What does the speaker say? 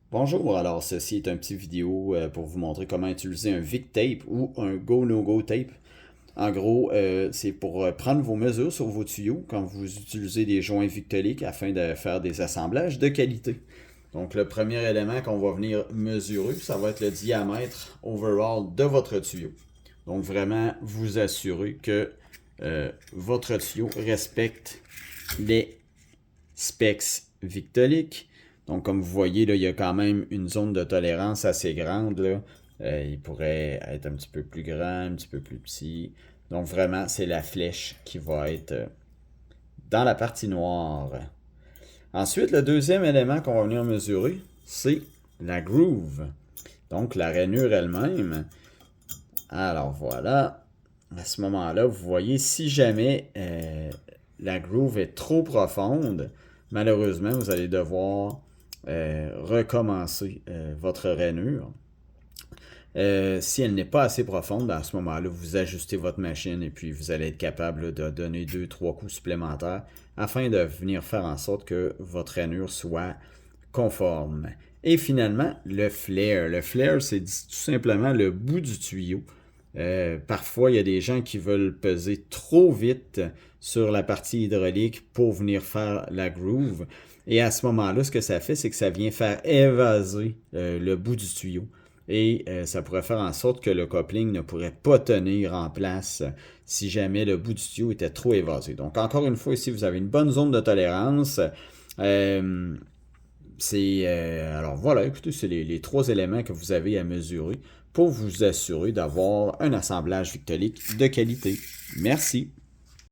Bonjour, alors ceci est un petit vidéo pour vous montrer comment utiliser un Vic Tape ou un Go No Go Tape. En gros, c'est pour prendre vos mesures sur vos tuyaux quand vous utilisez des joints victoliques afin de faire des assemblages de qualité. Donc le premier élément qu'on va venir mesurer, ça va être le diamètre overall de votre tuyau. Donc vraiment vous assurer que votre tuyau respecte les specs victoliques. Donc, comme vous voyez, là, il y a quand même une zone de tolérance assez grande. Là. Il pourrait être un petit peu plus grand, un petit peu plus petit. Donc, vraiment, c'est la flèche qui va être dans la partie noire. Ensuite, le deuxième élément qu'on va venir mesurer, c'est la groove. Donc, la rainure elle-même. Alors, voilà. À ce moment-là, vous voyez, si jamais la groove est trop profonde, malheureusement, vous allez devoir recommencer votre rainure. Si elle n'est pas assez profonde, à ce moment-là, vous ajustez votre machine et puis vous allez être capable de donner 2-3 coups supplémentaires afin de venir faire en sorte que votre rainure soit conforme. Et finalement, le flare. Le flare, c'est tout simplement le bout du tuyau. Parfois, il y a des gens qui veulent peser trop vite sur la partie hydraulique pour venir faire la groove. Et à ce moment-là, ce que ça fait, c'est que ça vient faire évaser le bout du tuyau. Et ça pourrait faire en sorte que le coupling ne pourrait pas tenir en place si jamais le bout du tuyau était trop évasé. Donc, encore une fois, ici, vous avez une bonne zone de tolérance. Alors voilà, écoutez, c'est les trois éléments que vous avez à mesurer pour vous assurer d'avoir un assemblage victolique de qualité. Merci.